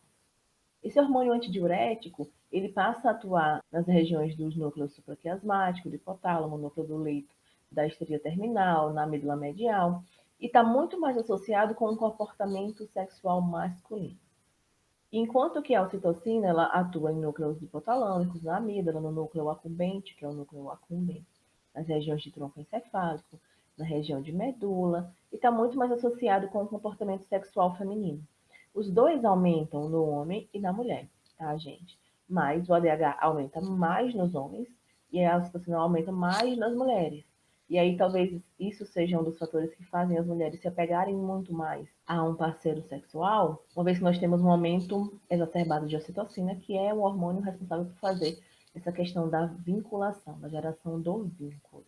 Esse hormônio antidiurético, ele passa a atuar nas regiões dos núcleos supraquiasmáticos, do hipotálamo, núcleo do leito da estria terminal, na medula medial, e está muito mais associado com o comportamento sexual masculino. Enquanto que a ocitocina, ela atua em núcleos hipotalâmicos, na amígdala, no núcleo acumbente, que é o núcleo accumbens, nas regiões de tronco encefálico, na região de medula, e está muito mais associado com o comportamento sexual feminino. Os dois aumentam no homem e na mulher, tá, gente? Mas o ADH aumenta mais nos homens e a ocitocina aumenta mais nas mulheres. E aí talvez isso seja um dos fatores que fazem as mulheres se apegarem muito mais a um parceiro sexual, uma vez que nós temos um aumento exacerbado de ocitocina, que é o hormônio responsável por fazer essa questão da vinculação, da geração do vínculo.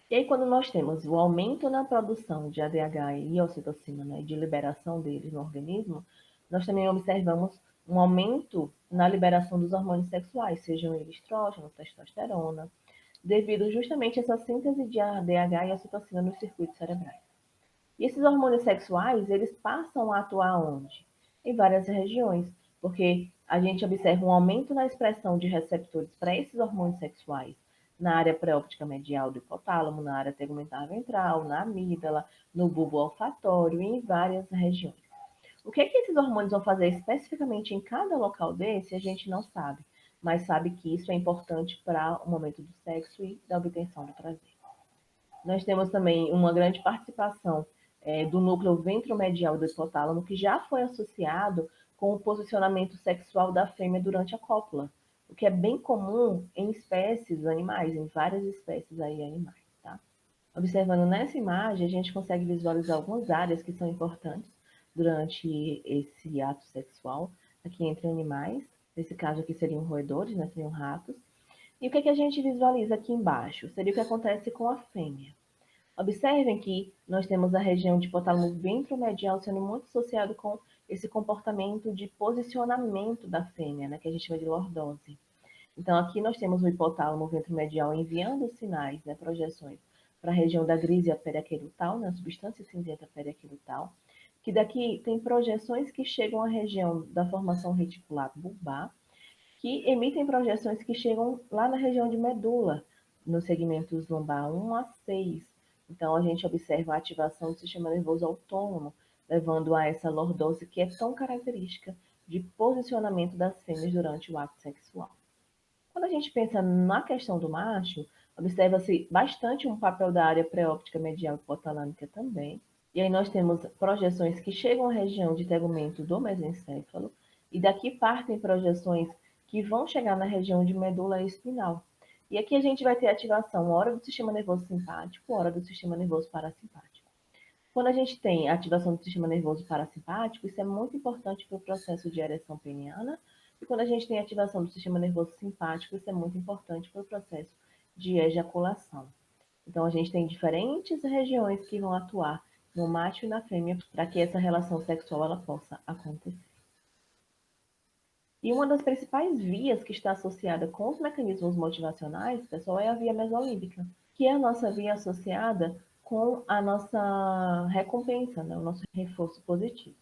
E aí, quando nós temos o aumento na produção de ADH e ocitocina, né, de liberação deles no organismo, nós também observamos um aumento na liberação dos hormônios sexuais, sejam eles estrógeno, testosterona, devido justamente a essa síntese de ADH e ocitocina nos circuitos cerebrais. E esses hormônios sexuais, eles passam a atuar onde? Em várias regiões, porque a gente observa um aumento na expressão de receptores para esses hormônios sexuais na área pré-óptica medial do hipotálamo, na área tegumentar ventral, na amígdala, no bulbo olfatório e em várias regiões. O que é que esses hormônios vão fazer especificamente em cada local desse, a gente não sabe, mas sabe que isso é importante para o momento do sexo e da obtenção do prazer. Nós temos também uma grande participação do núcleo ventromedial do hipotálamo, que já foi associado com o posicionamento sexual da fêmea durante a cópula, o que é bem comum em espécies animais, em várias espécies aí animais, tá? Observando nessa imagem, a gente consegue visualizar algumas áreas que são importantes durante esse ato sexual, aqui entre animais, nesse caso aqui seriam roedores, né, seriam ratos. E o que, é que a gente visualiza aqui embaixo? Seria o que acontece com a fêmea. Observem que nós temos a região de hipotálamo ventromedial sendo muito associado com esse comportamento de posicionamento da fêmea, né, que a gente chama de lordose. Então, aqui nós temos o hipotálamo ventromedial enviando sinais, né, projeções, para a região da grísia periaquedutal, né, a substância cinzenta periaquedutal, que daqui tem projeções que chegam à região da formação reticular bulbar, que emitem projeções que chegam lá na região de medula, nos segmentos lombar 1 a 6. Então, a gente observa a ativação do sistema nervoso autônomo, levando a essa lordose que é tão característica de posicionamento das fêmeas durante o ato sexual. Quando a gente pensa na questão do macho, observa-se bastante um papel da área pré-óptica medial hipotalâmica também. E aí nós temos projeções que chegam à região de tegumento do mesencéfalo, e daqui partem projeções que vão chegar na região de medula espinal. E aqui a gente vai ter ativação, hora do sistema nervoso simpático, hora do sistema nervoso parasimpático. Quando a gente tem a ativação do sistema nervoso parasimpático, isso é muito importante para o processo de ereção peniana. E quando a gente tem a ativação do sistema nervoso simpático, isso é muito importante para o processo de ejaculação. Então, a gente tem diferentes regiões que vão atuar no macho e na fêmea para que essa relação sexual ela possa acontecer. E uma das principais vias que está associada com os mecanismos motivacionais, pessoal, é a via mesolímbica, que é a nossa via associada com a nossa recompensa, né? O nosso reforço positivo.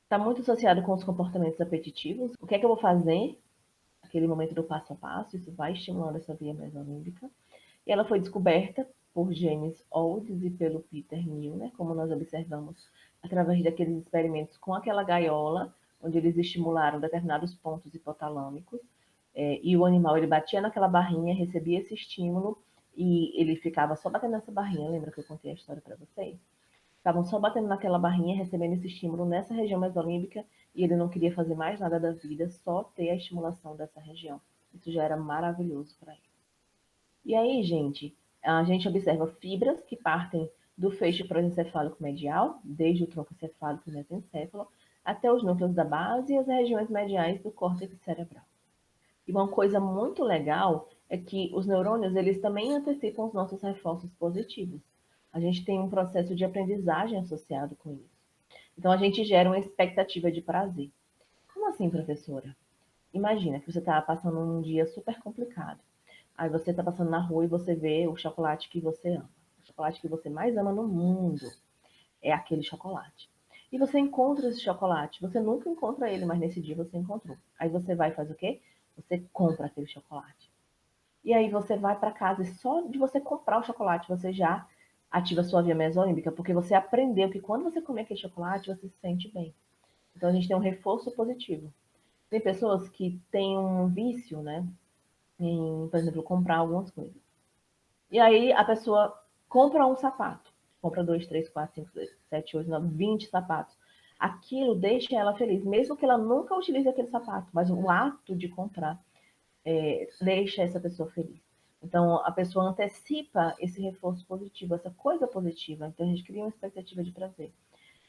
Está muito associado com os comportamentos apetitivos. O que é que eu vou fazer? Aquele momento do passo a passo, isso vai estimulando essa via mesolímbica. E ela foi descoberta por James Olds e pelo Peter Milner, como nós observamos através daqueles experimentos com aquela gaiola, onde eles estimularam determinados pontos hipotalâmicos, e o animal ele batia naquela barrinha, recebia esse estímulo e ele ficava só batendo nessa barrinha. Lembra que eu contei a história para vocês? Ficavam só batendo naquela barrinha, recebendo esse estímulo nessa região mesolímbica, e ele não queria fazer mais nada da vida, só ter a estimulação dessa região. Isso já era maravilhoso para ele. E aí, gente, a gente observa fibras que partem do feixe prosencefálico medial, desde o tronco encefálico e mesencéfalo, até os núcleos da base e as regiões mediais do córtex cerebral. E uma coisa muito legal é que os neurônios, eles também antecipam os nossos reforços positivos. A gente tem um processo de aprendizagem associado com isso. Então, a gente gera uma expectativa de prazer. Como assim, professora? Imagina que você está passando um dia super complicado. Aí você está passando na rua e você vê o chocolate que você ama. O chocolate que você mais ama no mundo é aquele chocolate. E você encontra esse chocolate. Você nunca encontra ele, mas nesse dia você encontrou. Aí você vai e faz o quê? Você compra aquele chocolate. E aí você vai para casa e só de você comprar o chocolate, você já ativa a sua via mesolímbica, porque você aprendeu que quando você comer aquele chocolate, você se sente bem. Então a gente tem um reforço positivo. Tem pessoas que têm um vício, né? Em, por exemplo, comprar algumas coisas. E aí a pessoa compra um sapato. Compra 2, 3, 4, 5, 6, 7, 8, 9, 20 sapatos. Aquilo deixa ela feliz, mesmo que ela nunca utilize aquele sapato, mas o ato de comprar deixa essa pessoa feliz. Então, a pessoa antecipa esse reforço positivo, essa coisa positiva. Então, a gente cria uma expectativa de prazer.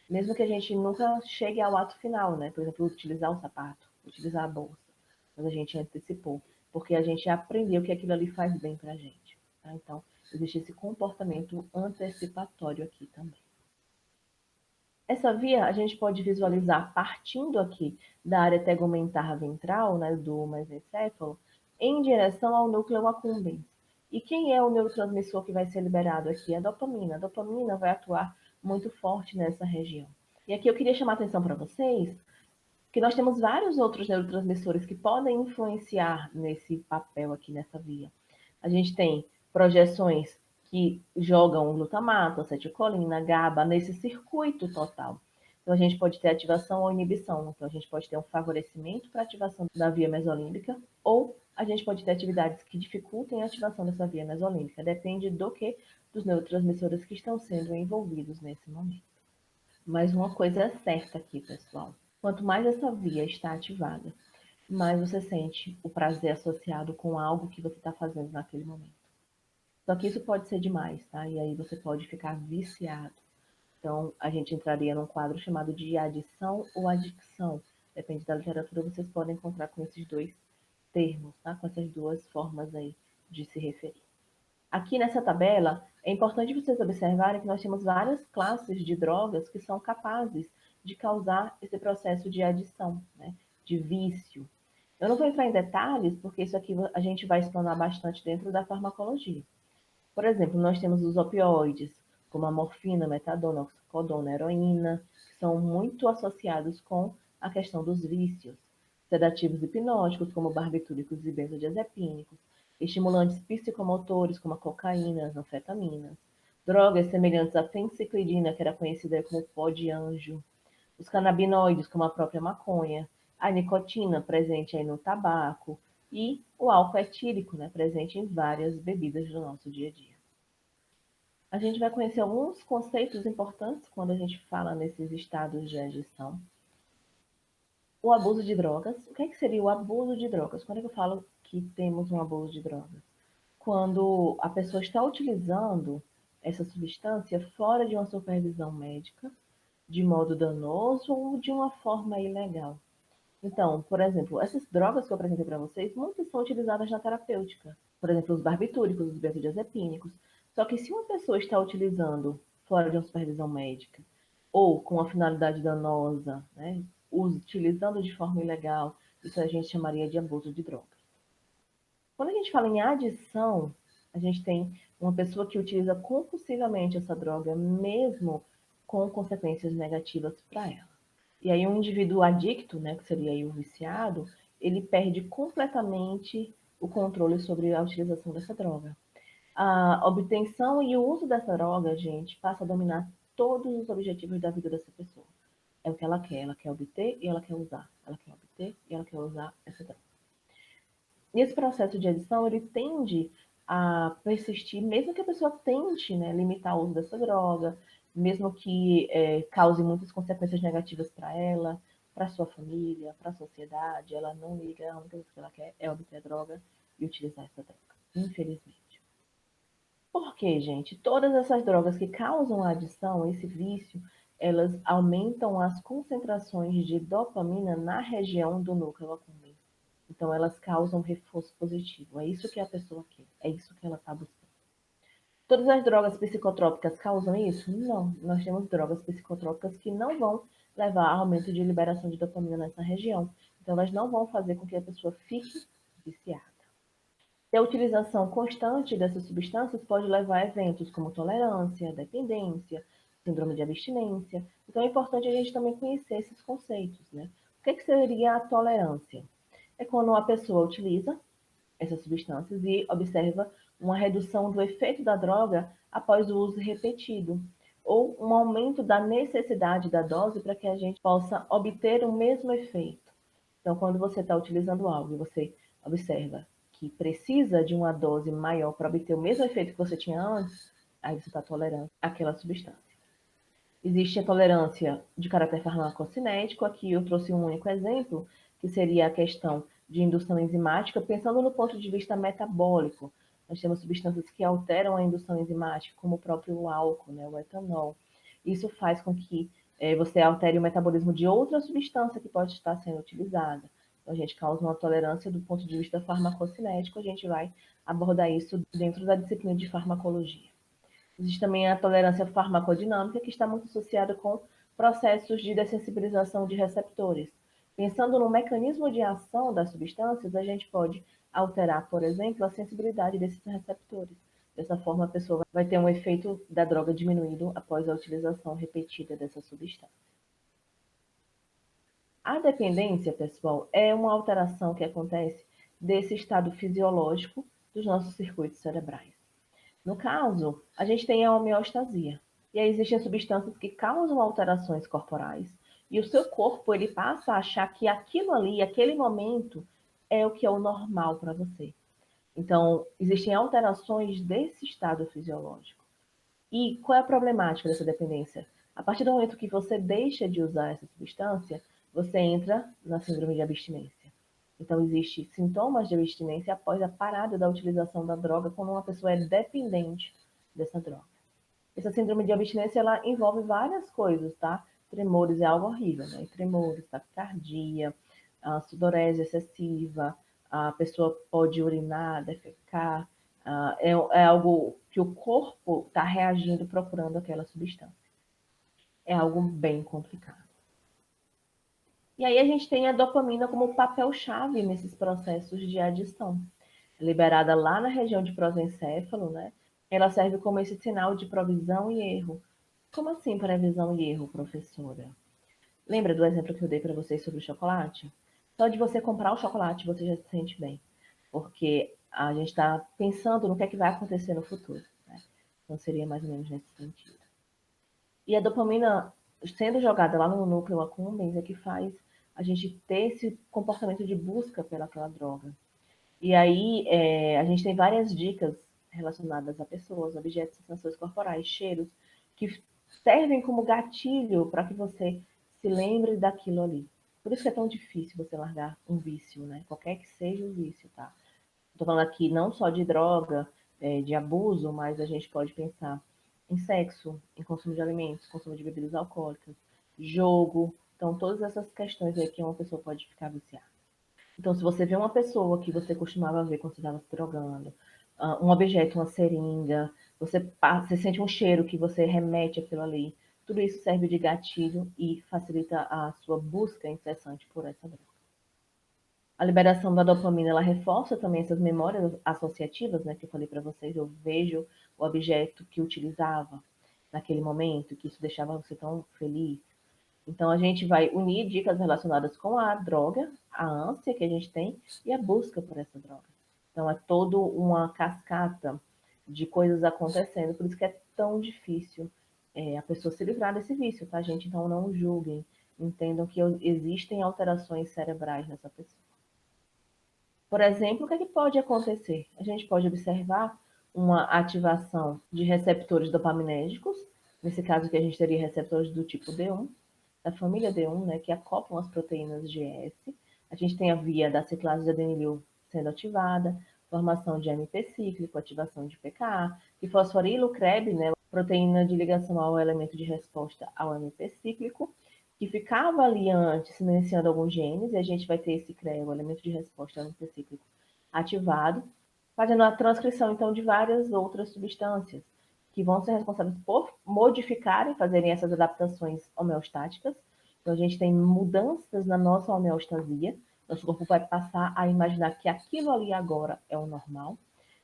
Mesmo que a gente nunca chegue ao ato final, né? Por exemplo, utilizar o sapato, utilizar a bolsa. Mas a gente antecipou, porque a gente aprendeu que aquilo ali faz bem pra gente. Tá? Então, Existe esse comportamento antecipatório aqui também. Essa via a gente pode visualizar partindo aqui da área tegumentar ventral, né, do mesencéfalo, em direção ao núcleo accumbens. E quem é o neurotransmissor que vai ser liberado aqui? A dopamina. A dopamina vai atuar muito forte nessa região. E aqui eu queria chamar a atenção para vocês que nós temos vários outros neurotransmissores que podem influenciar nesse papel aqui, nessa via. A gente tem projeções que jogam glutamato, acetilcolina, GABA nesse circuito total. Então, a gente pode ter ativação ou inibição. Então, a gente pode ter um favorecimento para a ativação da via mesolímbica ou a gente pode ter atividades que dificultem a ativação dessa via mesolímbica. Depende do que? Dos neurotransmissores que estão sendo envolvidos nesse momento. Mas uma coisa é certa aqui, pessoal. Quanto mais essa via está ativada, mais você sente o prazer associado com algo que você está fazendo naquele momento. Só que isso pode ser demais, tá? E aí você pode ficar viciado. Então, a gente entraria num quadro chamado de adição ou adicção. Depende da literatura, vocês podem encontrar com esses dois termos, tá? Com essas duas formas aí de se referir. Aqui nessa tabela, é importante vocês observarem que nós temos várias classes de drogas que são capazes de causar esse processo de adição, né? De vício. Eu não vou entrar em detalhes, porque isso aqui a gente vai explanar bastante dentro da farmacologia. Por exemplo, nós temos os opioides, como a morfina, metadona, oxicodona, heroína, que são muito associados com a questão dos vícios. Sedativos hipnóticos, como barbitúricos e benzodiazepínicos. Estimulantes psicomotores, como a cocaína, as anfetaminas. Drogas semelhantes à fenciclidina, que era conhecida como pó de anjo. Os canabinoides, como a própria maconha. A nicotina, presente aí no tabaco. E o álcool etílico, né, presente em várias bebidas do nosso dia a dia. A gente vai conhecer alguns conceitos importantes quando a gente fala nesses estados de adição. O abuso de drogas. O que é que seria o abuso de drogas? Quando é que eu falo que temos um abuso de drogas? Quando a pessoa está utilizando essa substância fora de uma supervisão médica, de modo danoso ou de uma forma ilegal. Então, por exemplo, essas drogas que eu apresentei para vocês, muitas são utilizadas na terapêutica. Por exemplo, os barbitúricos, os benzodiazepínicos. Só que se uma pessoa está utilizando fora de uma supervisão médica ou com uma finalidade danosa, né, utilizando de forma ilegal, isso a gente chamaria de abuso de drogas. Quando a gente fala em adição, a gente tem uma pessoa que utiliza compulsivamente essa droga, mesmo com consequências negativas para ela. E aí um indivíduo adicto, né, que seria aí o viciado, ele perde completamente o controle sobre a utilização dessa droga. A obtenção e o uso dessa droga, gente, passa a dominar todos os objetivos da vida dessa pessoa. É o que ela quer obter e ela quer usar. Ela quer obter e ela quer usar essa droga. E esse processo de adição, ele tende a persistir, mesmo que a pessoa tente, né, limitar o uso dessa droga, mesmo que cause muitas consequências negativas para ela, para sua família, para a sociedade, ela não liga, a única coisa que ela quer é obter a droga e utilizar essa droga, infelizmente. Por quê, gente? Todas essas drogas que causam a adição, esse vício, elas aumentam as concentrações de dopamina na região do núcleo accumbens. Então, elas causam reforço positivo. É isso que a pessoa quer. É isso que ela está buscando. Todas as drogas psicotrópicas causam isso? Não. Nós temos drogas psicotrópicas que não vão levar a aumento de liberação de dopamina nessa região. Então, elas não vão fazer com que a pessoa fique viciada. E a utilização constante dessas substâncias pode levar a eventos como tolerância, dependência, síndrome de abstinência. Então, é importante a gente também conhecer esses conceitos, né? O que seria a tolerância? É quando a pessoa utiliza essas substâncias e observa uma redução do efeito da droga após o uso repetido, ou um aumento da necessidade da dose para que a gente possa obter o mesmo efeito. Então, quando você está utilizando algo e você observa que precisa de uma dose maior para obter o mesmo efeito que você tinha antes, aí você está tolerando aquela substância. Existe a tolerância de caráter farmacocinético. Aqui eu trouxe um único exemplo, que seria a questão de indução enzimática, pensando no ponto de vista metabólico. Nós temos substâncias que alteram a indução enzimática, como o próprio álcool, né, o etanol. Isso faz com que você altere o metabolismo de outra substância que pode estar sendo utilizada. Então, a gente causa uma tolerância do ponto de vista farmacocinético, a gente vai abordar isso dentro da disciplina de farmacologia. Existe também a tolerância farmacodinâmica, que está muito associada com processos de dessensibilização de receptores. Pensando no mecanismo de ação das substâncias, a gente pode alterar, por exemplo, a sensibilidade desses receptores. Dessa forma, a pessoa vai ter um efeito da droga diminuído após a utilização repetida dessa substância. A dependência, pessoal, é uma alteração que acontece desse estado fisiológico dos nossos circuitos cerebrais. No caso, a gente tem a homeostasia. E aí existem substâncias que causam alterações corporais e o seu corpo ele passa a achar que aquilo ali, aquele momento, é o que é o normal para você. Então, existem alterações desse estado fisiológico. E qual é a problemática dessa dependência? A partir do momento que você deixa de usar essa substância, você entra na síndrome de abstinência. Então, existem sintomas de abstinência após a parada da utilização da droga, quando uma pessoa é dependente dessa droga. Essa síndrome de abstinência, ela envolve várias coisas, tá? Tremores é algo horrível, né? Tremores, taquicardia, a sudorese excessiva, a pessoa pode urinar, defecar, é algo que o corpo está reagindo procurando aquela substância. É algo bem complicado. E aí a gente tem a dopamina como papel-chave nesses processos de adição. Liberada lá na região de prosencéfalo, né? Ela serve como esse sinal de provisão e erro. Como assim previsão e erro, professora? Lembra do exemplo que eu dei para vocês sobre o chocolate? Só de você comprar o chocolate você já se sente bem, porque a gente está pensando no que é que vai acontecer no futuro, né? Então seria mais ou menos nesse sentido. E a dopamina sendo jogada lá no núcleo accumbens é que faz a gente ter esse comportamento de busca pelaquela droga. E aí a gente tem várias dicas relacionadas a pessoas, objetos, sensações corporais, cheiros, que servem como gatilho para que você se lembre daquilo ali. Por isso que é tão difícil você largar um vício, né? Qualquer que seja o vício, tá? Estou falando aqui não só de droga, de abuso, mas a gente pode pensar em sexo, em consumo de alimentos, consumo de bebidas alcoólicas, jogo. Então, todas essas questões aí que uma pessoa pode ficar viciada. Então, se você vê uma pessoa que você costumava ver quando você estava se drogando, um objeto, uma seringa, você sente um cheiro que você remete àquilo ali, tudo isso serve de gatilho e facilita a sua busca incessante por essa droga. A liberação da dopamina, ela reforça também essas memórias associativas, né, que eu falei para vocês, eu vejo o objeto que utilizava naquele momento, que isso deixava você tão feliz. Então, a gente vai unir dicas relacionadas com a droga, a ânsia que a gente tem e a busca por essa droga. Então, é toda uma cascata de coisas acontecendo, por isso que é tão difícil a pessoa se livrar desse vício, tá, gente? Então, não julguem, entendam que existem alterações cerebrais nessa pessoa. Por exemplo, o que é que pode acontecer? A gente pode observar uma ativação de receptores dopaminérgicos, nesse caso que a gente teria receptores do tipo D1, da família D1, né, que acoplam as proteínas GS. A gente tem a via da ciclase de adenilil sendo ativada, formação de AMP cíclico, ativação de PKA, e fosforilo CREB, né, proteína de ligação ao elemento de resposta ao AMP cíclico, que ficava ali antes silenciando alguns genes, e a gente vai ter esse CREA, o elemento de resposta ao AMP cíclico, ativado, fazendo a transcrição, então, de várias outras substâncias, que vão ser responsáveis por modificarem, fazerem essas adaptações homeostáticas. Então, a gente tem mudanças na nossa homeostasia, nosso corpo vai passar a imaginar que aquilo ali agora é o normal.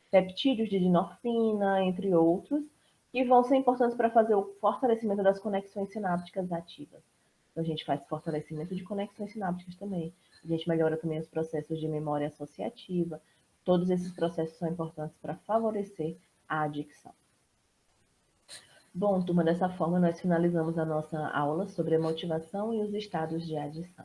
Peptídeos de dinorfina, entre outros, que vão ser importantes para fazer o fortalecimento das conexões sinápticas ativas. Então, a gente faz fortalecimento de conexões sinápticas também. A gente melhora também os processos de memória associativa. Todos esses processos são importantes para favorecer a adicção. Bom, turma, dessa forma nós finalizamos a nossa aula sobre a motivação e os estados de adição.